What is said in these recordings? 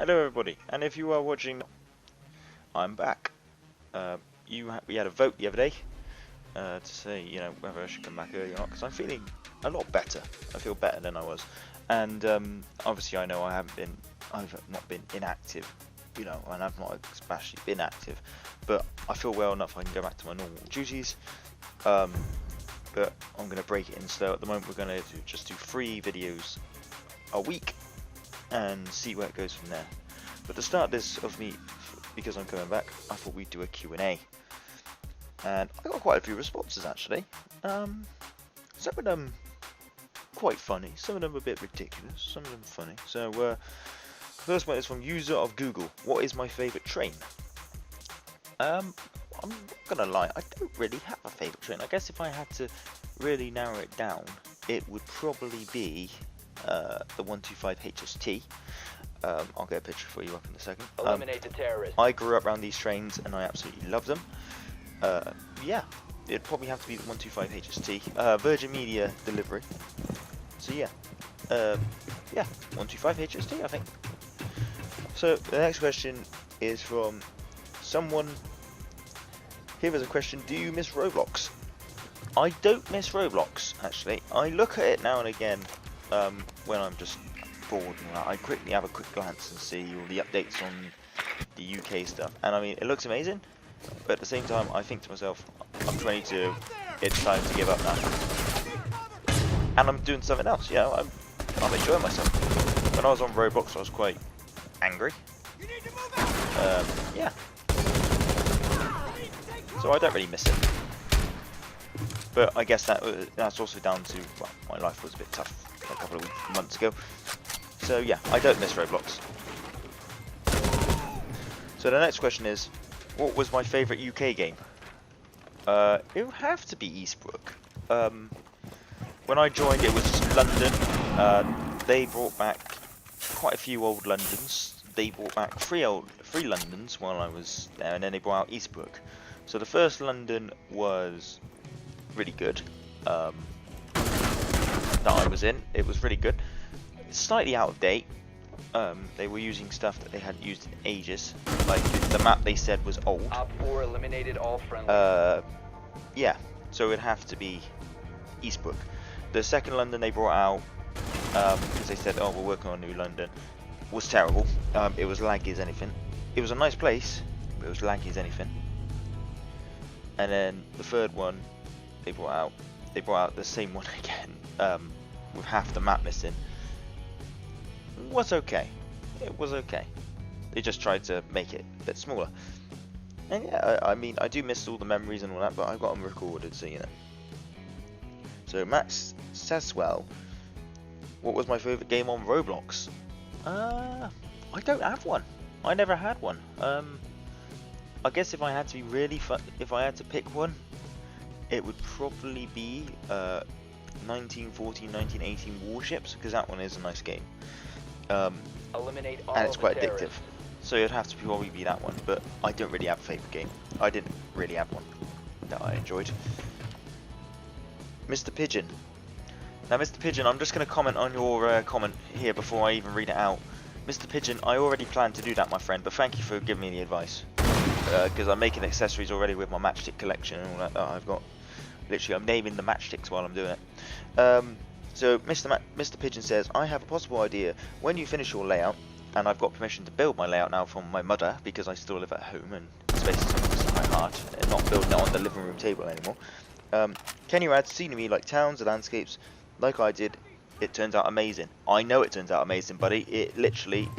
Hello everybody, and if you are watching, I'm back. We had a vote the other day to say, you know, whether I should come back early or not, because I'm feeling a lot better. I feel better than I was, and obviously I know I've not been inactive, you know, and I've not especially been active, but I feel well enough I can go back to my normal duties. But I'm going to break it in slow. At the moment, we're going to just do 3 videos a week and see where it goes from there. But to start this of me, because I'm coming back, I thought we'd do a Q&A. And I got quite a few responses actually. Some of them quite funny, some of them a bit ridiculous, some of them funny. So first one is from user of Google. What is my favourite train? I'm not gonna lie, I don't really have a favourite train. I guess if I had to really narrow it down, it would probably be the 125 HST. I'll get a picture for you up in a second. Eliminate the terrorists. I grew up around these trains and I absolutely love them. Yeah, it'd probably have to be the 125 HST. Virgin Media delivery. So yeah, 125 HST I think. So the next question is from someone. Here is a question: do you miss Roblox? I don't miss Roblox actually. I look at it now and again when I'm just bored and I quickly have a quick glance and see all the updates on the UK stuff, and I mean it looks amazing, but at the same time I think to myself, I'm 22, it's time to give up now, and I'm doing something else. You know, I'm enjoying myself. When I was on Roblox I was quite angry. Yeah. So I don't really miss it, but I guess that's also down to, well, my life was a bit tough a couple of months ago. So yeah, I don't miss Roblox. So the next question is, what was my favourite UK game? It would have to be Eastbrook. When I joined, it was just London. They brought back quite a few old Londons. They brought back three Londons while I was there, and then they brought out Eastbrook. So the first London was really good, that I was in. It was really good. It's slightly out of date. They were using stuff that they hadn't used in ages. Like the map they said was old. Op 4 eliminated all friendly. Yeah, so it'd have to be Eastbrook. The second London they brought out, because they said, oh, we're working on New London, was terrible. It was laggy as anything. It was a nice place, but it was laggy as anything. And then the third one they brought out the same one again, with half the map missing. Was okay. It was okay. They just tried to make it a bit smaller. And yeah, I mean, I do miss all the memories and all that, but I've got them recorded, so you know. So Max Seswell, what was my favourite game on Roblox? I don't have one. I never had one. I guess if I had to be really if I had to pick one, it would probably be 1914, 1918 Warships, because that one is a nice game. Eliminate all and it's quite terrorists. addictive. So it'd have to probably be that one, but I don't really have a favourite game. I didn't really have one that I enjoyed. Mr. Pigeon. Now Mr. Pigeon, I'm just going to comment on your comment here before I even read it out. Mr. Pigeon, I already planned to do that, my friend, but thank you for giving me the advice. Because I'm making accessories already with my matchstick collection and all that I've got. Literally, I'm naming the matchsticks while I'm doing it. So Mr. Pigeon says, I have a possible idea. When you finish your layout, and I've got permission to build my layout now from my mother, because I still live at home and space is obviously quite hard, and not building it on the living room table anymore. Can you add scenery like towns or landscapes like I did? It turns out amazing. I know it turns out amazing, buddy. It literally,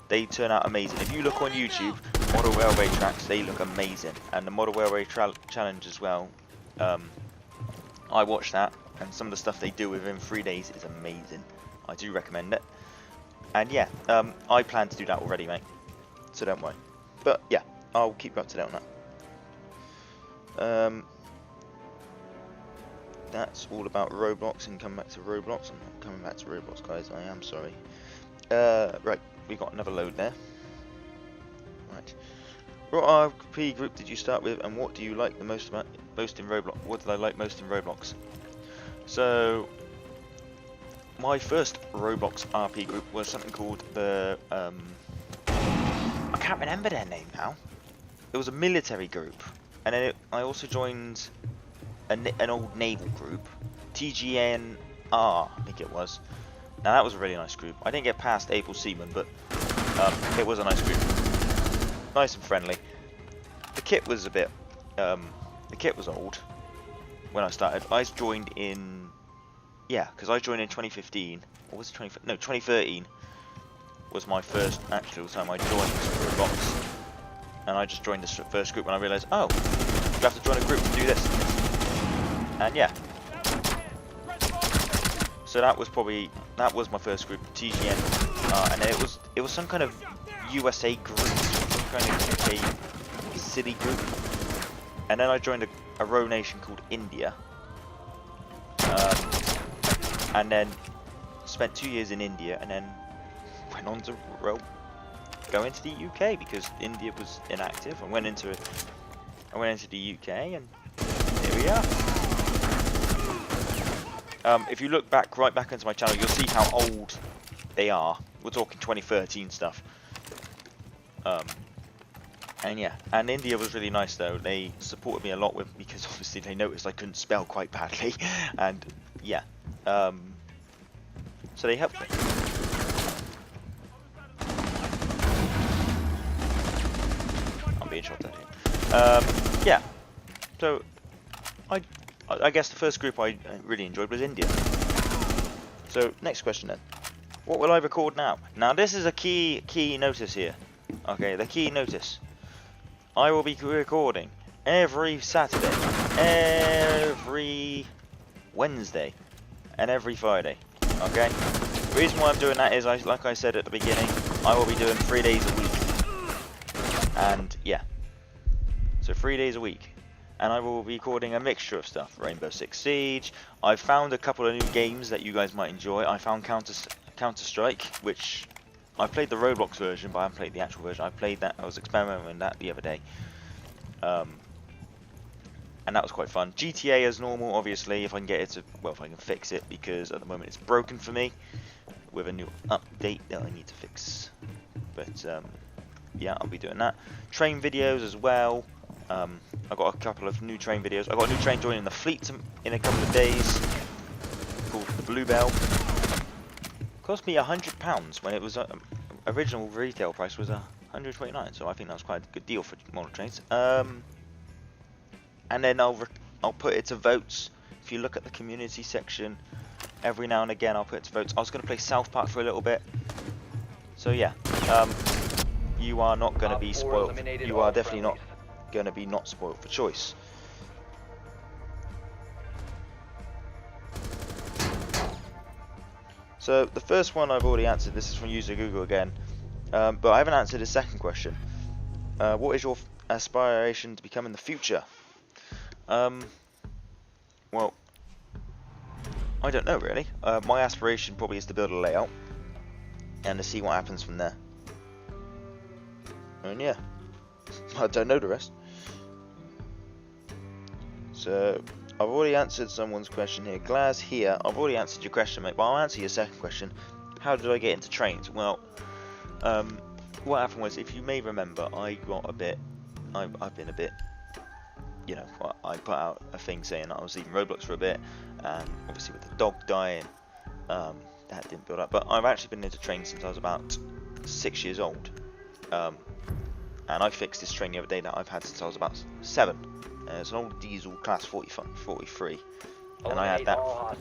they turn out amazing. If you look on YouTube, model railway tracks, they look amazing. And the model railway challenge as well. I watched that, and some of the stuff they do within 3 days is amazing. I do recommend it. And yeah, I plan to do that already, mate. So don't worry. But yeah, I'll keep you up to date on that. That's all about Roblox and coming back to Roblox. I'm not coming back to Roblox, guys. I am sorry. Right, we got another load there. Right. What RP group did you start with, and what do you like the most in Roblox? What did I like most in Roblox? So, my first Roblox RP group was something called the I can't remember their name now. It was a military group, and then I also joined an old naval group, TGNR, I think it was. Now that was a really nice group. I didn't get past Able Seaman, but it was a nice group, nice and friendly. The kit was a bit, the kit was old when I started. I joined in, yeah, because I joined in 2015, or was it 2013 was my first actual time I joined Roblox. And I just joined this first group when I realised, oh, you have to join a group to do this. And yeah. So that was my first group, TGN, and then it was some kind of USA group, some kind of UK city group. And then I joined a row nation called India. And then spent 2 years in India, and then went on to go into the UK because India was inactive. I went into the UK, and here we are. If you look right back into my channel, you'll see how old they are. We're talking 2013 stuff. And yeah, and India was really nice though. They supported me a lot because obviously they noticed I couldn't spell quite badly, and yeah, so they helped me. I'm being shot at here. Yeah, so I guess the first group I really enjoyed was India. So next question then. What will I record now? Now this is a key notice here. Okay, the key notice. I will be recording every Saturday, every Wednesday, and every Friday. Okay? The reason why I'm doing that is, like I said at the beginning, I will be doing 3 days a week. And yeah. So 3 days a week. And I will be recording a mixture of stuff. Rainbow Six Siege. I've found a couple of new games that you guys might enjoy. I found Counter-Strike, which I played the Roblox version, but I haven't played the actual version. I played that. I was experimenting with that the other day. And that was quite fun. GTA as normal, obviously, if I can get it to, well, if I can fix it, because at the moment it's broken for me with a new update that I need to fix. But yeah, I'll be doing that. Train videos as well. I got a couple of new train videos. I got a new train joining the fleet in a couple of days called the Bluebell. Cost me £100 when it was original retail price was £129, so I think that was quite a good deal for model trains. And then I'll put it to votes. If you look at the community section, every now and again I'll put it to votes. I was going to play South Park for a little bit, so yeah. You are not going to be spoiled. You are definitely not going to be not spoiled for choice. So the first one I've already answered. This is from user Google again, but I haven't answered his second question. What is your aspiration to become in the future? Well, I don't know really. My aspiration probably is to build a layout and to see what happens from there. And yeah, I don't know the rest. So I've already answered someone's question here. Glaz here, I've already answered your question, mate, but I'll answer your second question. How did I get into trains? Well, what happened was, if you may remember, I've been a bit, you know, I put out a thing saying I was leaving Roblox for a bit, and obviously with the dog dying, that didn't build up. But I've actually been into trains since I was about 6 years old, and I fixed this train the other day that I've had since I was about 7. It's an old diesel class 43, and I had that,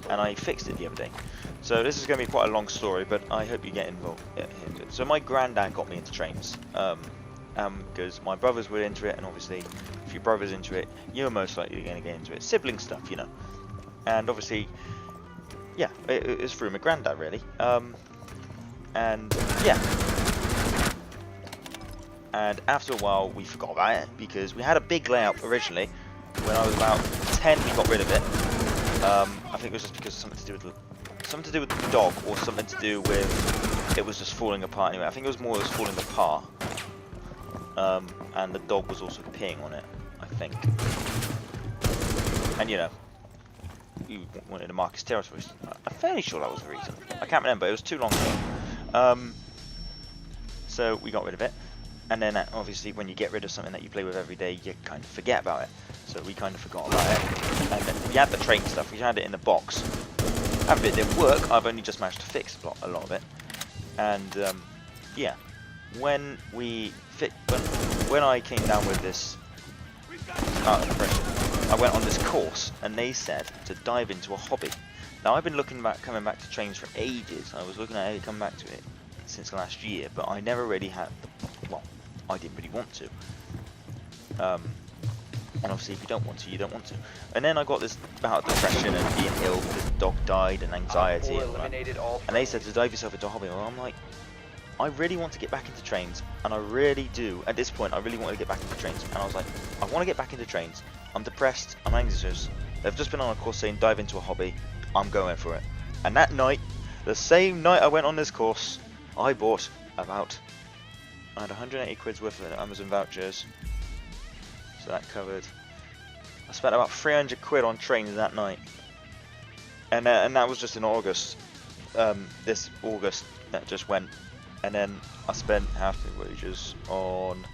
and I fixed it the other day. So this is going to be quite a long story, but I hope you get involved into it. So my granddad got me into trains, because my brothers were into it, and obviously if your brother's into it, you're most likely going to get into it. Sibling stuff, you know. And obviously, yeah, it was through my granddad really. And yeah. And after a while we forgot about it, because we had a big layout originally. When I was about 10 we got rid of it. I think it was just because of something to do with the dog, or something to do with it was just falling apart anyway. I think it was more it was falling apart. And the dog was also peeing on it, I think. And you know, we wanted to mark his territory. I'm fairly sure that was the reason. I can't remember, it was too long ago. So we got rid of it. And then obviously when you get rid of something that you play with every day, you kind of forget about it. So we kind of forgot about it. And then we had the train stuff, we had it in the box. Half of it didn't work, I've only just managed to fix a lot of it. And yeah, when I came down with this art impression, I went on this course and they said to dive into a hobby. Now I've been coming back to trains for ages. I was looking at it, coming back to it since last year, but I never really had well, I didn't really want to. And obviously if you don't want to, you don't want to. And then I got this bout of depression and being ill because the dog died and anxiety and they said to dive yourself into a hobby. Well, I'm like, I really want to get back into trains, and I really do. At this point, I really want to get back into trains, and I was like, I want to get back into trains. I'm depressed, I'm anxious. They've just been on a course saying dive into a hobby. I'm going for it. And that night, the same night I went on this course, I bought I had 180 quid's worth of Amazon vouchers. So that covered. I spent about 300 quid on trains that night. And that was just in August. This August that just went. And then I spent half the wages on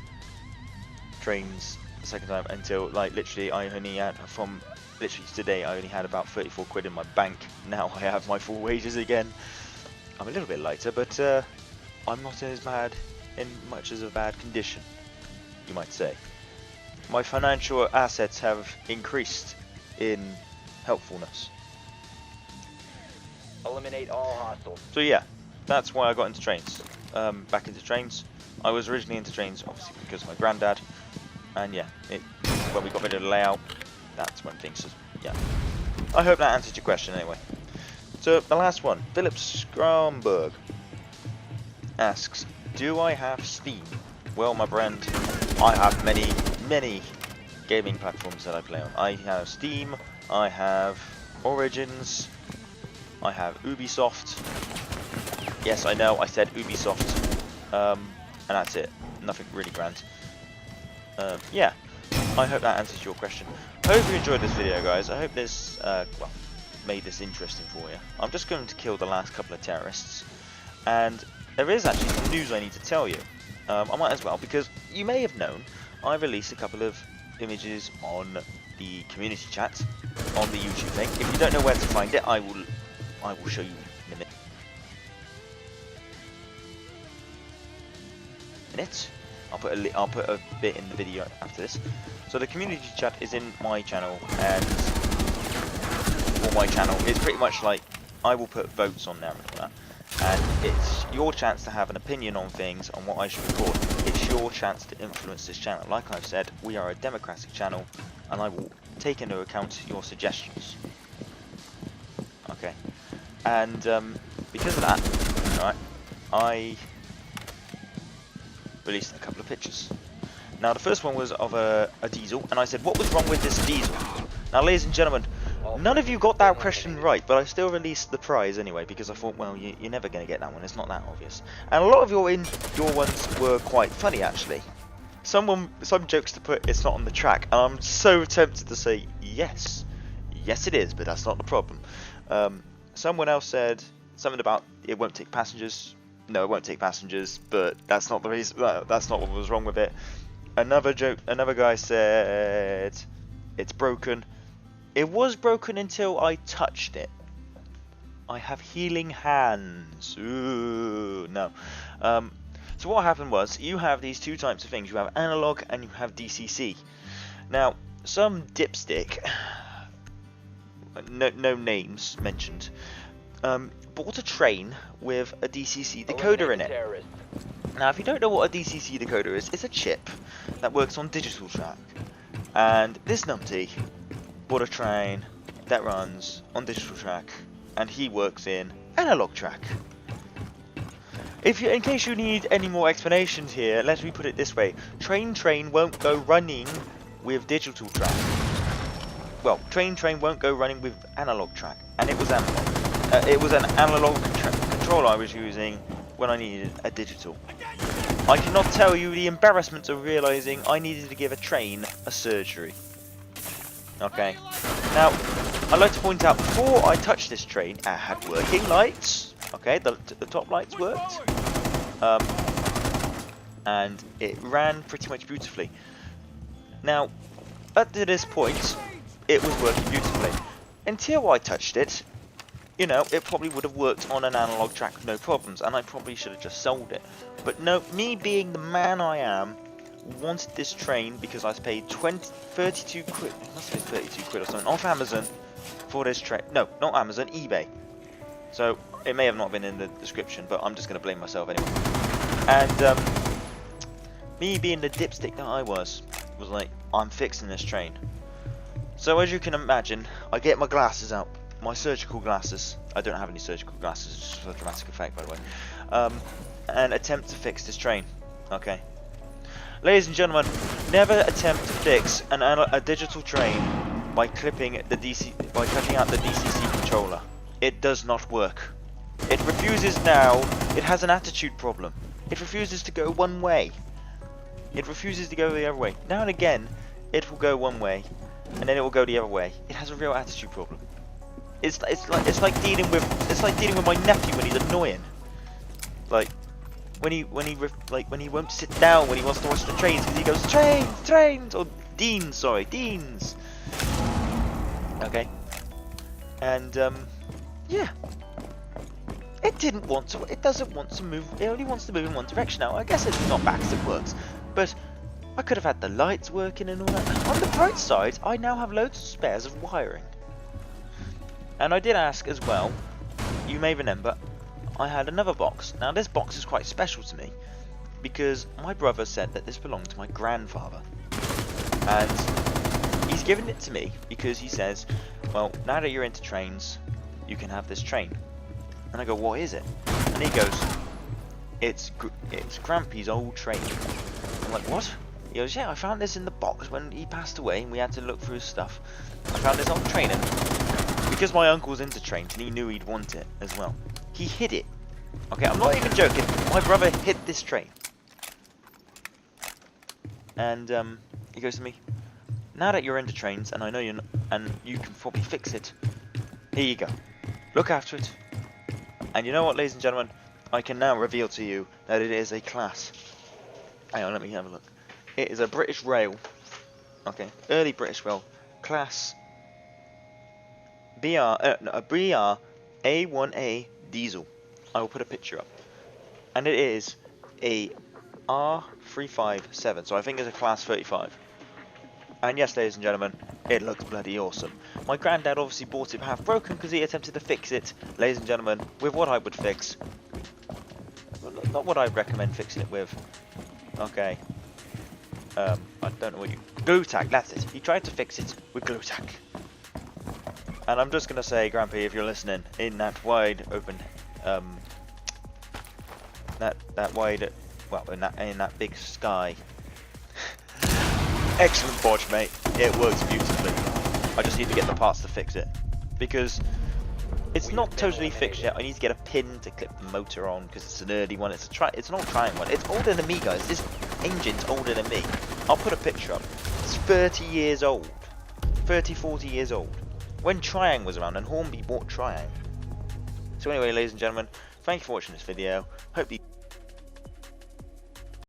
trains the second time until like literally I only had from literally today I only had about 34 quid in my bank. Now I have my full wages again. I'm a little bit lighter, but I'm not in much as a bad condition, you might say. My financial assets have increased in helpfulness. Eliminate all hostiles. So yeah, that's why I got into trains. Back into trains. I was originally into trains, obviously, because of my granddad. And yeah, when we got rid of the layout, that's when things just, yeah. I hope that answered your question anyway. So the last one, Philip Scromberg asks, do I have Steam? Well, my friend, I have many gaming platforms that I play on. I have Steam, I have Origins, I have Ubisoft. Yes, I know, I said Ubisoft, and that's it. Nothing really grand. Yeah, I hope that answers your question. I hope you enjoyed this video, guys. I hope this, well, made this interesting for you. I'm just going to kill the last couple of terrorists, and there is actually some news I need to tell you. I might as well, because you may have known, I released a couple of images on the community chat, on the YouTube thing. If you don't know where to find it, I will show you in a minute. I'll put a bit in the video after this. So the community chat is in my channel, and for my channel, it's pretty much like I will put votes on there and all that. And it's your chance to have an opinion on things, on what I should record. It's your chance to influence this channel. Like I've said, we are a democratic channel, and I will take into account your suggestions. Okay. And because of that, alright, I released a couple of pictures. Now the first one was of a diesel, and I said, what was wrong with this diesel? Now ladies and gentlemen, none of you got that question right, but I still released the prize anyway, because I thought, well, you're never going to get that one, it's not that obvious. And a lot of your ones were quite funny actually. Some jokes to put, it's not on the track, and I'm so tempted to say, yes it is, but that's not the problem. Someone else said something about it won't take passengers. No, it won't take passengers, but that's not the reason. That's not what was wrong with it. Another guy said it's broken. It was broken until I touched it. I have healing hands. Ooh, no. So what happened was, you have these two types of things. You have analog and you have DCC. Now, some dipstick, no names mentioned, bought a train with a DCC decoder in it. Now, if you don't know what a DCC decoder is, it's a chip that works on digital track. And this numpty bought a train that runs on digital track, and he works in analog track. In case you need any more explanations here, let me put it this way: train won't go running with digital track. Well, train won't go running with analog track, and it was analog. It was an analog control I was using when I needed a digital. I cannot tell you the embarrassment of realizing I needed to give a train a surgery. Okay. Now, I'd like to point out, before I touched this train, it had working lights. Okay, the top lights worked. and it ran pretty much beautifully. Now, up to this point, it was working beautifully. Until I touched it, you know, it probably would have worked on an analog track with no problems, and I probably should have just sold it. But no, me being the man I am, wanted this train because I paid 32 quid, it must have been 32 quid or something, off Amazon for this train. No, not Amazon, eBay. So, it may have not been in the description, but I'm just going to blame myself anyway. And, me being the dipstick that I was like, I'm fixing this train. So as you can imagine, I get my glasses out, my surgical glasses. I don't have any surgical glasses, just for dramatic effect, by the way. And attempt to fix this train. Okay. Ladies and gentlemen, never attempt to fix a digital train by cutting out the DCC controller. It does not work. It refuses now. It has an attitude problem. It refuses to go one way. It refuses to go the other way. Now and again, it will go one way, and then it will go the other way. It has a real attitude problem. It's like dealing with my nephew when he's annoying. Like when he won't sit down when he wants to watch the trains because he goes trains or Deans. Okay. And yeah. It doesn't want to move. It only wants to move in one direction now. I guess it's not back as it works. But I could have had the lights working and all that. On the bright side, I now have loads of spares of wiring. And I did ask as well, you may remember, I had another box. Now this box is quite special to me, because my brother said that this belonged to my grandfather. And he's given it to me because he says, well, now that you're into trains, you can have this train. And I go, what is it? And he goes, it's Grampy's old train. I'm like, what? He goes, yeah, I found this in the box when he passed away and we had to look through his stuff. I found this old train, and because my uncle's into trains and he knew he'd want it as well, he hid it. Okay, I'm not even joking. My brother hid this train. And he goes to me, now that you're into trains and I know you're not, and you can probably fix it, here you go. Look after it. And you know what, ladies and gentlemen? I can now reveal to you that it is a class. Hang on, let me have a look. It is a British Rail. Okay, early British Rail. Class a BR A1A diesel. I will put a picture up. And it is a R357. So I think it's a class 35. And yes, ladies and gentlemen, it looks bloody awesome. My granddad obviously bought it half broken because he attempted to fix it, ladies and gentlemen, with what I would fix. Not what I'd recommend fixing it with. Okay. I don't know what you... Glue tack, that's it. He tried to fix it with glue tack. And I'm just going to say, Grampy, if you're listening, in that wide open... that wide... Well, in that big sky... Excellent bodge, mate. It works beautifully. I just need to get the parts to fix it. Because it's not totally fixed yet. I need to get a pin to clip the motor on because it's an early one. It's an old Triumph one. It's older than me, guys. This engine's older than me. I'll put a picture up. It's 30 years old. 30, 40 years old. When Triumph was around and Hornby bought Triumph. So anyway, ladies and gentlemen, thank you for watching this video. Hope you...